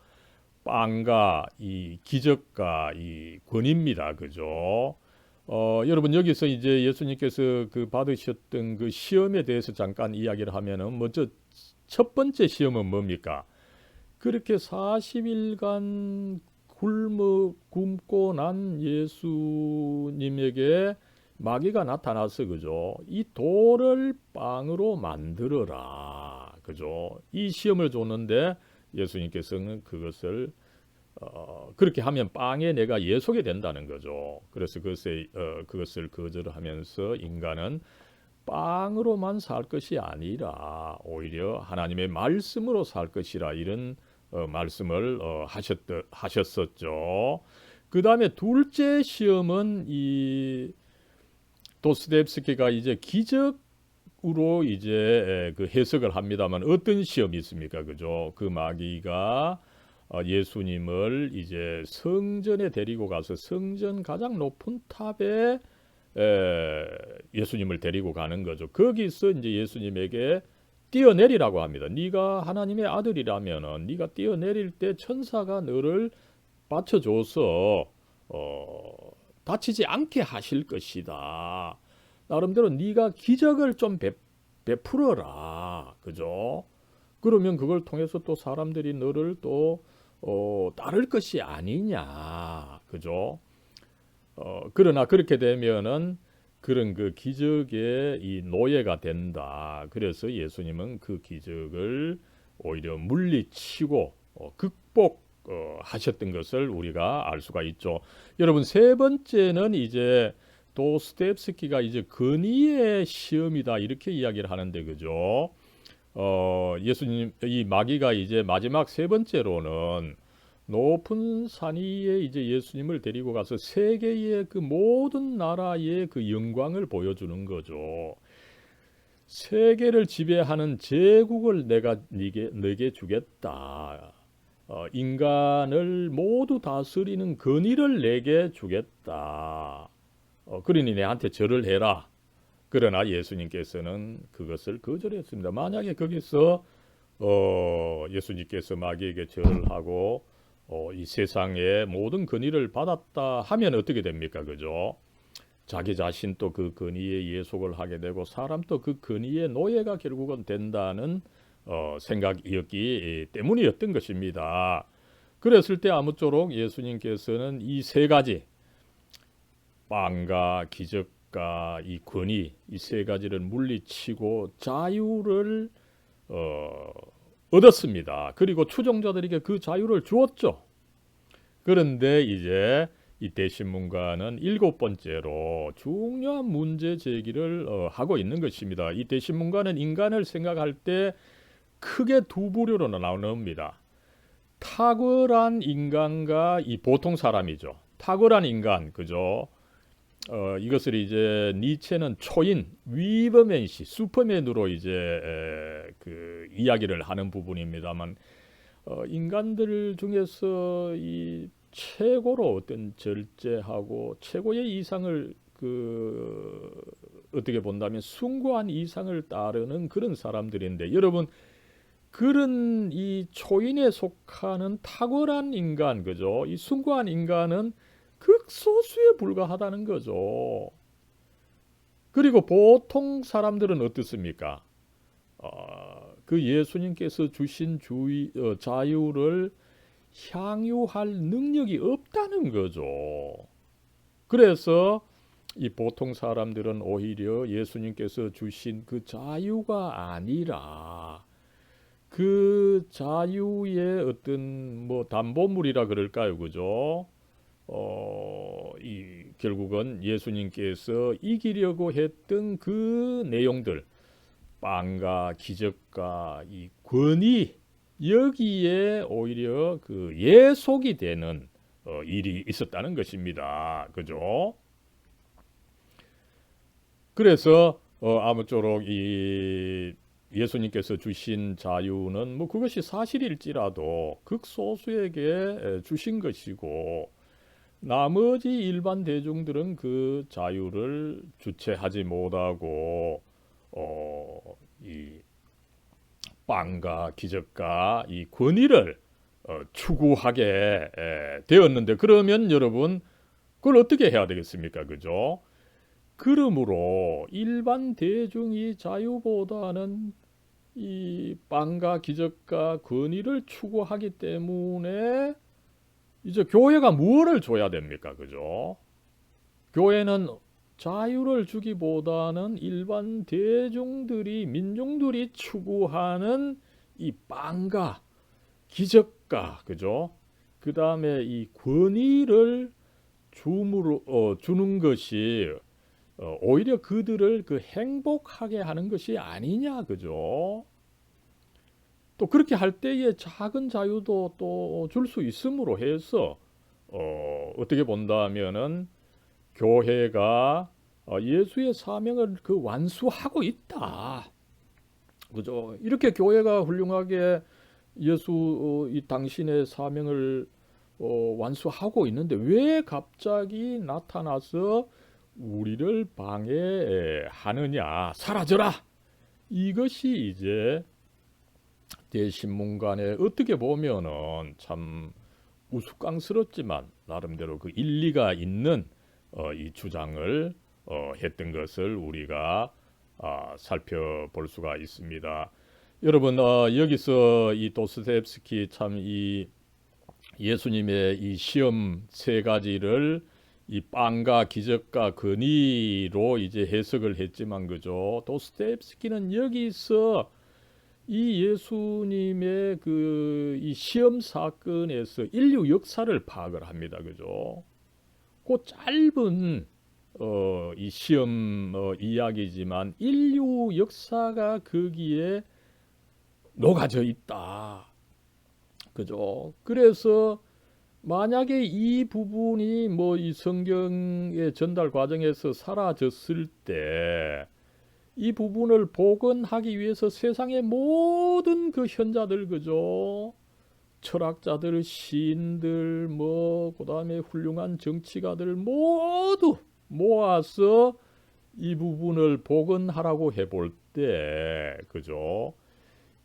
빵과 이 기적과 이 권위입니다. 그죠? 여러분 여기서 이제 예수님께서 그 받으셨던 그 시험에 대해서 잠깐 이야기를 하면은 먼저 첫 번째 시험은 뭡니까? 그렇게 40일간 굶고 난 예수님에게 마귀가 나타나서 그죠? 이 돌을 빵으로 만들어라. 그죠? 이 시험을 줬는데 예수님께서는 그것을 그렇게 하면 빵에 내가 예속이 된다는 거죠. 그래서 그것을 거절하면서 인간은 빵으로만 살 것이 아니라 오히려 하나님의 말씀으로 살 것이라 이런 말씀을 하셨었죠. 그 다음에 둘째 시험은 이 도스토옙스키가 이제 기적으로 이제 그 해석을 합니다만 어떤 시험이 있습니까? 그죠? 그 마귀가 예수님을 이제 성전에 데리고 가서 성전 가장 높은 탑에 예수님을 데리고 가는 거죠. 거기서 이제 예수님에게 뛰어내리라고 합니다. 네가 하나님의 아들이라면은 네가 뛰어내릴 때 천사가 너를 받쳐줘서 다치지 않게 하실 것이다. 나름대로 네가 기적을 좀 베풀어라. 그죠? 그러면 그걸 통해서 또 사람들이 너를 또 따를 것이 아니냐. 그죠? 그러나 그렇게 되면은 그런 그 기적의 이 노예가 된다. 그래서 예수님은 그 기적을 오히려 물리치고 극복 하셨던 것을 우리가 알 수가 있죠. 여러분 세 번째는 이제 도스토옙스키가 이제 권위의 시험이다 이렇게 이야기를 하는데 그죠? 예수님 이 마귀가 이제 마지막 세 번째로는 높은 산 위에 이제 예수님을 데리고 가서 세계의 그 모든 나라의 그 영광을 보여주는 거죠. 세계를 지배하는 제국을 내가 네게 주겠다. 인간을 모두 다스리는 권위를 내게 주겠다. 그러니 내한테 절을 해라. 그러나 예수님께서는 그것을 거절했습니다. 만약에 거기서 예수님께서 마귀에게 절을 하고 이 세상의 모든 권위를 받았다 하면 어떻게 됩니까? 그죠? 자기 자신도 그 권위에 예속을 하게 되고 사람도 그 권위의 노예가 결국은 된다는 생각이었기 때문이었던 것입니다. 그랬을 때 아무쪼록 예수님께서는 이 세 가지 빵과 기적과 이 권위 이 세 가지를 물리치고 자유를 얻었습니다. 그리고 추종자들에게 그 자유를 주었죠. 그런데 이제 이 대신문과는 일곱 번째로 중요한 문제 제기를 하고 있는 것입니다. 이 대신문과는 인간을 생각할 때 크게 두 부류로 나눕니다. 탁월한 인간과 이 보통 사람이죠. 탁월한 인간, 그죠? 이것을 이제 니체는 초인, 위버맨시, 슈퍼맨으로 이제 그 이야기를 하는 부분입니다만 인간들 중에서 이 최고로 어떤 절제하고 최고의 이상을 그 어떻게 본다면 숭고한 이상을 따르는 그런 사람들인데 여러분 그런 이 초인에 속하는 탁월한 인간 그죠? 이 숭고한 인간은 극소수에 불과하다는 거죠. 그리고 보통 사람들은 어떻습니까? 그 예수님께서 주신 자유를 향유할 능력이 없다는 거죠. 그래서 이 보통 사람들은 오히려 예수님께서 주신 그 자유가 아니라 그 자유의 어떤 뭐 담보물이라 그럴까요, 그죠? 결국은 예수님께서 이기려고 했던 그 내용들, 빵과 기적과 이 권위 여기에 오히려 그 예속이 되는 일이 있었다는 것입니다. 그죠? 그래서 아무쪼록 이 예수님께서 주신 자유는 뭐 그것이 사실일지라도 극소수에게 주신 것이고 나머지 일반 대중들은 그 자유를 주체하지 못하고 이 빵과 기적과 이 권위를 추구하게 되었는데 그러면 여러분 그걸 어떻게 해야 되겠습니까? 그죠? 그러므로 일반 대중이 자유보다는 이 빵과 기적과 권위를 추구하기 때문에 이제 교회가 무엇을 줘야 됩니까? 그죠? 교회는 자유를 주기보다는 일반 대중들이 민중들이 추구하는 이 빵과 기적과 그죠? 그 다음에 이 권위를 주는 것이 오히려 그들을 그 행복하게 하는 것이 아니냐 그죠? 또 그렇게 할 때에 작은 자유도 또 줄 수 있음으로 해서 어떻게 본다면은 교회가 예수의 사명을 그 완수하고 있다. 그죠? 이렇게 교회가 훌륭하게 예수 이 당신의 사명을 완수하고 있는데 왜 갑자기 나타나서 우리를 방해하느냐? 사라져라. 이것이 이제 대신문간에 어떻게 보면은 참 우스꽝스럽지만 나름대로 그 일리가 있는 이 주장을 했던 것을 우리가 살펴볼 수가 있습니다. 여러분 여기서 이 도스토옙스키 참 이 예수님의 이 시험 세 가지를 이 빵과 기적과 권위로 이제 해석을 했지만 그죠? 도스토옙스키는 여기서 이 예수님의 그 이 시험 사건에서 인류 역사를 파악을 합니다. 그죠? 그 짧은 이 시험 이야기지만 인류 역사가 거기에 녹아져 있다. 그죠? 그래서 만약에 이 부분이 뭐 이 성경의 전달 과정에서 사라졌을 때 이 부분을 복원하기 위해서 세상의 모든 그 현자들, 그죠? 철학자들, 시인들, 뭐 그다음에 훌륭한 정치가들 모두 모아서 이 부분을 복원하라고 해볼 때, 그죠?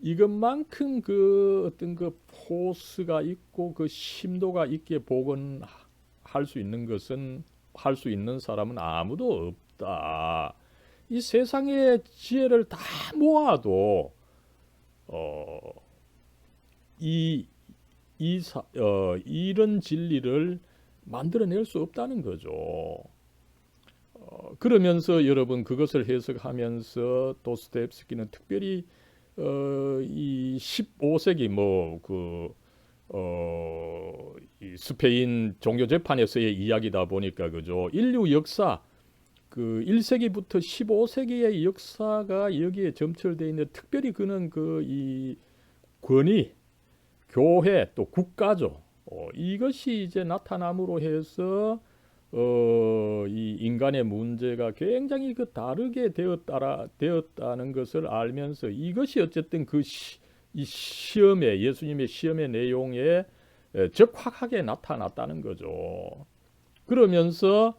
이것만큼 그 어떤 그 포스가 있고 그 심도가 있게 복원할 수 있는 것은, 할 수 있는 사람은 아무도 없다. 이 세상의 지혜를 다 모아도 어, 이, 이런 진리를 만들어낼 수 없다는 거죠. 그러면서 여러분 그것을 해석하면서 도스토옙스키는 특별히 이 15세기 이 스페인 종교 재판에서의 이야기다 보니까, 그죠? 인류 역사 그 1세기부터 15세기의 역사가 여기에 점철되어 있는데, 특별히 그는 그 이 권위, 교회 또 국가죠. 이것이 이제 나타남으로 해서 이 인간의 문제가 굉장히 그 다르게 되었다는 것을 알면서, 이것이 어쨌든 이 시험에, 예수님의 시험의 내용에 적확하게 나타났다는 거죠. 그러면서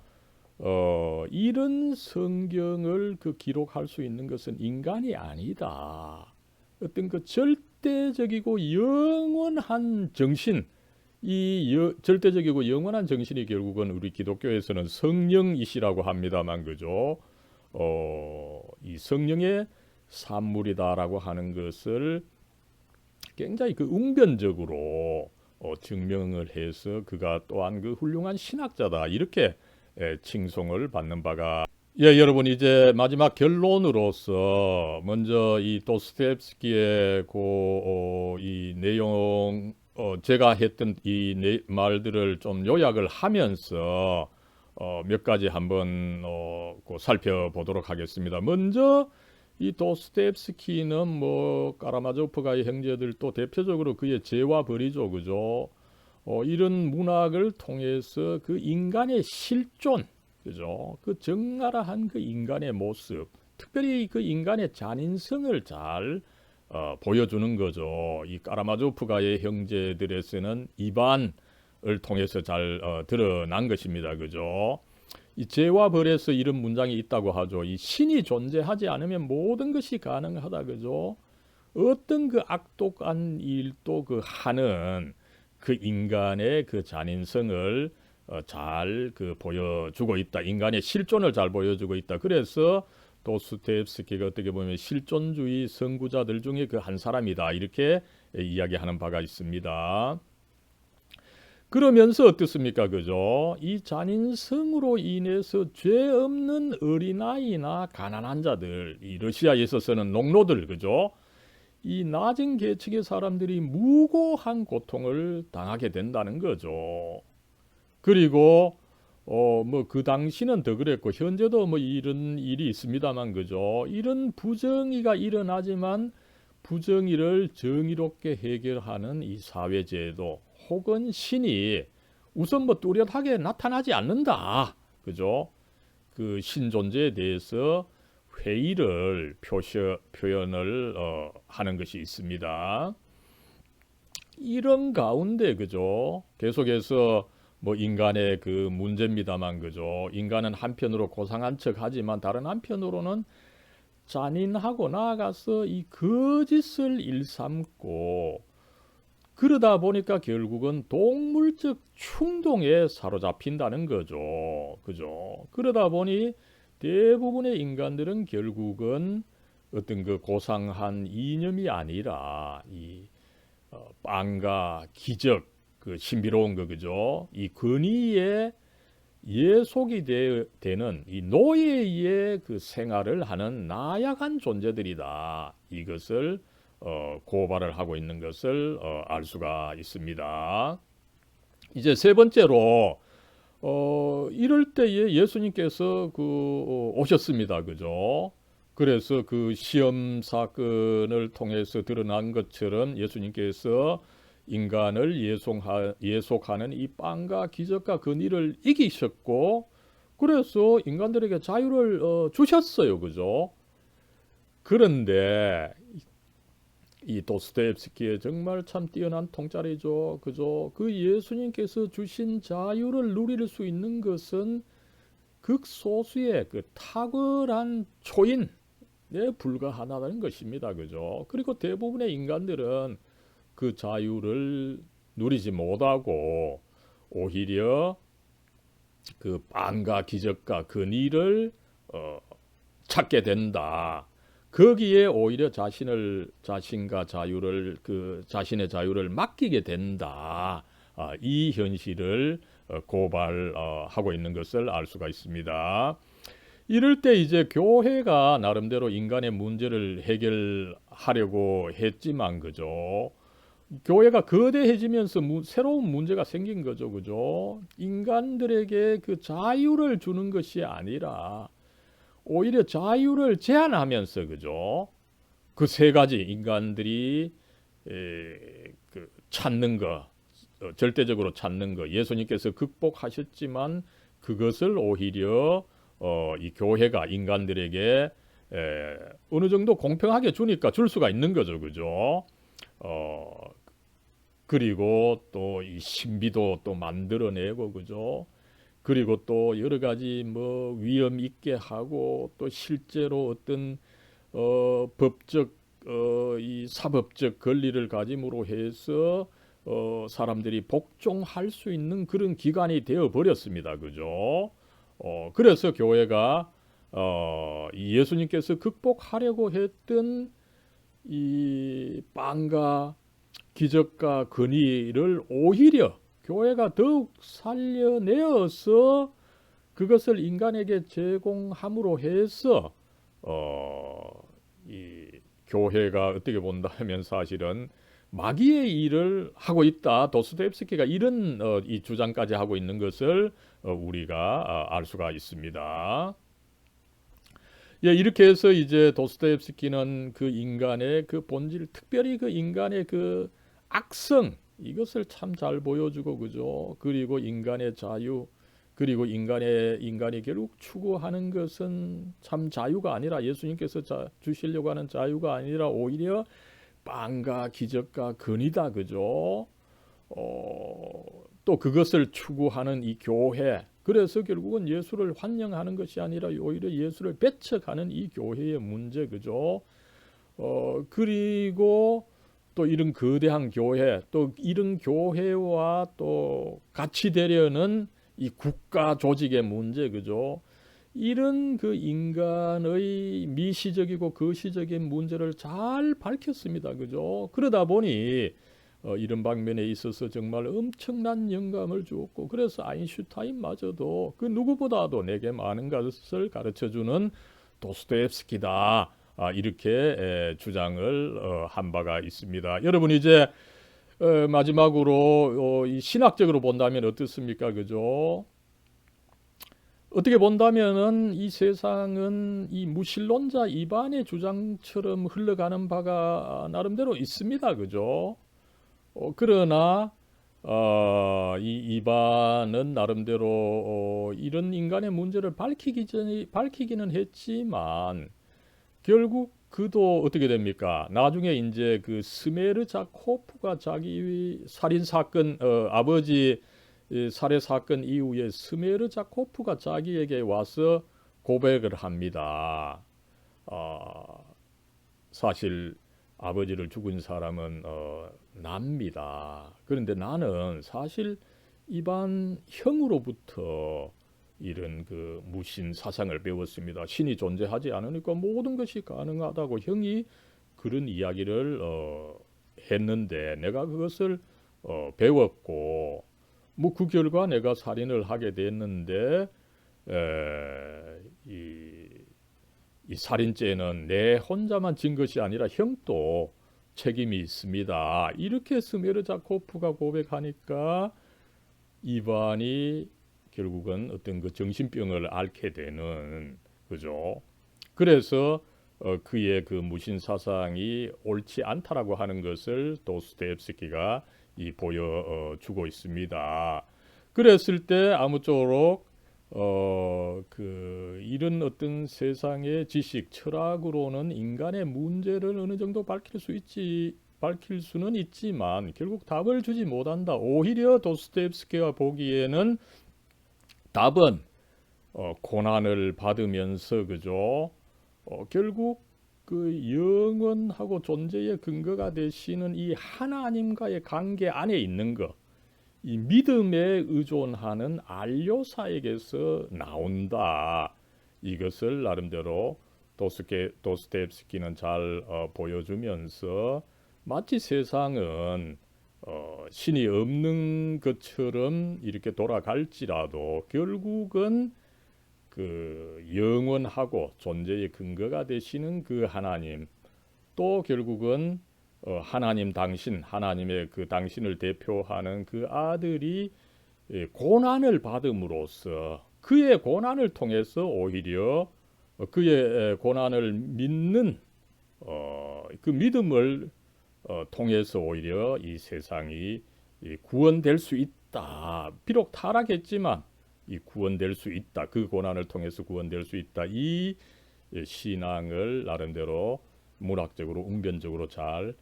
이런 성경을 그 기록할 수 있는 것은 인간이 아니다. 어떤 그 절대적이고 영원한 정신, 절대적이고 영원한 정신이 결국은 우리 기독교에서는 성령이시라고 합니다만, 그죠? 이 성령의 산물이다라고 하는 것을 굉장히 그 웅변적으로 증명을 해서 그가 또한 그 훌륭한 신학자다, 이렇게 칭송을 받는 바가. 예, 여러분, 이제 마지막 결론으로서 먼저 이 도스토옙스키의 이 내용, 제가 했던 이 말들을 좀 요약을 하면서 몇 가지 한번 살펴보도록 하겠습니다. 먼저 이 도스토옙스키는 뭐 까라마조프가의 형제들도 대표적으로 그의 죄와 벌이죠, 그죠? 이런 문학을 통해서 그 인간의 실존, 그죠? 그 적나라한 그 인간의 모습, 특별히 그 인간의 잔인성을 잘 보여주는 거죠. 이 까라마조프가의 형제들에서는 이반을 통해서 잘 드러난 것입니다, 그죠? 이 죄와 벌에서 이런 문장이 있다고 하죠. 이 신이 존재하지 않으면 모든 것이 가능하다, 그죠? 어떤 그 악독한 일도 그 하는 그 인간의 그 잔인성을 잘 그 보여주고 있다. 인간의 실존을 잘 보여주고 있다. 그래서 도스토옙스키가 어떻게 보면 실존주의 선구자들 중에 그 한 사람이다, 이렇게 이야기하는 바가 있습니다. 그러면서 어떻습니까, 그죠? 이 잔인성으로 인해서 죄 없는 어린아이나 가난한 자들, 이 러시아에 있어서는 농노들, 그죠? 이 낮은 계층의 사람들이 무고한 고통을 당하게 된다는 거죠. 그리고 뭐 그 당시는 더 그랬고 현재도 뭐 이런 일이 있습니다만, 그죠? 이런 부정의가 일어나지만 부정의를 정의롭게 해결하는 이 사회제도 혹은 신이 우선 뭐 뚜렷하게 나타나지 않는다, 그죠? 그 신존재에 대해서 회의를 표현을 하는 것이 있습니다. 이런 가운데, 그죠? 계속해서 뭐 인간의 그 문제입니다만, 그죠? 인간은 한편으로 고상한 척하지만 다른 한편으로는 잔인하고 나아가서 이 거짓을 일삼고, 그러다 보니까 결국은 동물적 충동에 사로잡힌다는 거죠. 그죠? 그러다 보니 대부분의 인간들은 결국은 어떤 그 고상한 이념이 아니라 이 빵과 기적, 그 신비로운 거, 그죠? 이 권위에 예속이 되는 이 노예의 그 생활을 하는 나약한 존재들이다. 이것을 고발을 하고 있는 것을 알 수가 있습니다. 이제 세 번째로 이럴 때에 예수님께서 오셨습니다, 그죠? 그래서 그 시험 사건을 통해서 드러난 것처럼 예수님께서 인간을 예속하는 이 빵과 기적과 근위를 이기셨고, 그래서 인간들에게 자유를 주셨어요. 그죠? 그런데 이 도스토옙스키의 정말 참 뛰어난 통찰이죠. 그죠? 그 예수님께서 주신 자유를 누릴 수 있는 것은 극소수의 그 탁월한 초인에 불과하다는 것입니다. 그죠? 그리고 대부분의 인간들은 그 자유를 누리지 못하고 오히려 그 빵과 기적과 근위를 찾게 된다. 거기에 오히려 자신과 자유를 자신의 자유를 맡기게 된다. 이 현실을 고발하고 있는 것을 알 수가 있습니다. 이럴 때 이제 교회가 나름대로 인간의 문제를 해결하려고 했지만, 그죠? 교회가 거대해지면서 새로운 문제가 생긴 거죠. 그죠? 인간들에게 그 자유를 주는 것이 아니라 오히려 자유를 제한하면서, 그죠? 그 세 가지 인간들이 찾는 거, 절대적으로 찾는 거, 예수님께서 극복하셨지만 그것을 오히려 이 교회가 인간들에게 어느 정도 공평하게 주니까 줄 수가 있는 거죠. 그죠? 그리고 또 이 신비도 또 만들어내고, 그죠? 그리고 또 여러 가지 뭐 위험 있게 하고, 또 실제로 어떤 법적 이 사법적 권리를 가짐으로 해서 사람들이 복종할 수 있는 그런 기관이 되어 버렸습니다. 그죠? 그래서 교회가 이 예수님께서 극복하려고 했던 이 빵과 기적과 근위를 오히려 교회가 더욱 살려내어서 그것을 인간에게 제공함으로 해서 이 교회가 어떻게 본다 하면 사실은 마귀의 일을 하고 있다. 도스토옙스키가 이런 이 주장까지 하고 있는 것을 우리가 알 수가 있습니다. 예, 이렇게 해서 이제 도스토옙스키는 그 인간의 그 본질, 특별히 그 인간의 그 악성, 이것을 참 잘 보여주고, 그죠? 그리고 인간의 자유, 그리고 인간이 결국 추구하는 것은 참 자유가 아니라, 예수님께서 주시려고 하는 자유가 아니라 오히려 빵과 기적과 근이다. 그죠? 또 그것을 추구하는 이 교회, 그래서 결국은 예수를 환영하는 것이 아니라 오히려 예수를 배척하는 이 교회의 문제. 그죠? 그리고 또 이런 거대한 교회, 또 이런 교회와 또 같이 되려는 이 국가 조직의 문제. 그죠? 이런 그 인간의 미시적이고 거시적인 문제를 잘 밝혔습니다. 그죠? 그러다 보니 이런 방면에 있어서 정말 엄청난 영감을 주었고, 그래서 아인슈타인마저도 그 누구보다도 내게 많은 것을 가르쳐주는 도스토옙스키다, 이렇게 주장을 한 바가 있습니다. 여러분, 이제 마지막으로 이 신학적으로 본다면 어떻습니까? 그죠? 어떻게 본다면은 이 세상은 이 무신론자 이반의 주장처럼 흘러가는 바가 나름대로 있습니다. 그죠? 그러나 이 이반은 나름대로 이런 인간의 문제를 밝히기는 했지만, 결국 그도 어떻게 됩니까? 나중에 이제 그 스메르자코프가 자기 살인 사건, 아버지 살해 사건 이후에 스메르자코프가 자기에게 와서 고백을 합니다. 사실 아버지를 죽은 사람은 납니다. 그런데 나는 사실 이반 형으로부터 이런 그 무신 사상을 배웠습니다. 신이 존재하지 않으니까 모든 것이 가능하다고 형이 그런 이야기를 했는데, 내가 그것을 배웠고, 뭐 그 결과 내가 살인을 하게 됐는데, 이 살인죄는 내 혼자만 진 것이 아니라 형도 책임이 있습니다. 이렇게 스메르자코프가 고백하니까 이반이 결국은 어떤 그 정신병을 앓게 되는, 그죠? 그래서 그의 그 무신 사상이 옳지 않다라고 하는 것을 도스토옙스키가 보여주고 있습니다. 그랬을 때 아무쪼록 이런 어떤 세상의 지식, 철학으로는 인간의 문제를 어느 정도 밝힐 수는 있지만 결국 답을 주지 못한다. 오히려 도스토옙스키가 보기에는 답은 고난을 받으면서 그죠? 결국 그 영원하고 존재의 근거가 되시는 이 하나님과의 관계 안에 있는 것, 이 믿음에 의존하는 안료사에게서 나온다. 이것을 나름대로 도스토옙스키는 잘 보여주면서 마치 세상은 신이 없는 것처럼 이렇게 돌아갈지라도 결국은 그 영원하고 존재의 근거가 되시는 그 하나님, 또 결국은 하나님 당신, 하나님의 그 당신을 대표하는 그 아들이 고난을 받음으로써 그의 고난을 통해서 오히려 그의 고난을 믿는 그 믿음을 통해서 오히려 이 세상이 구원될 수 있다. 비록 타락했지만 이 구원될 수 있다. 그 고난을 통해서 구원될 수 있다. 이 신앙을 나름대로 문학적으로 웅변적으로 잘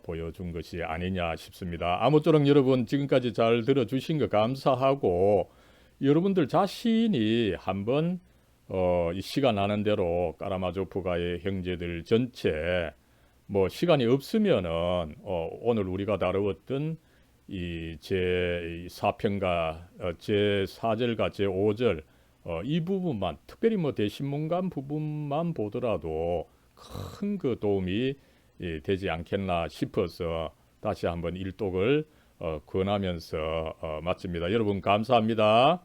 보여준 것이 아니냐 싶습니다. 아무쪼록 여러분 지금까지 잘 들어주신 거 감사하고 여러분들 자신이 한번 이 시간 나는 대로 까라마조프가의 형제들 전체 뭐 시간이 없으면은 오늘 우리가 다루었던 이 제 4편과 제 4절과 제 5절 이 부분만 특별히 뭐 대신문간 부분만 보더라도 큰 그 도움이 되지 않겠나 싶어서 다시 한번 일독을 권하면서 마칩니다. 여러분 감사합니다.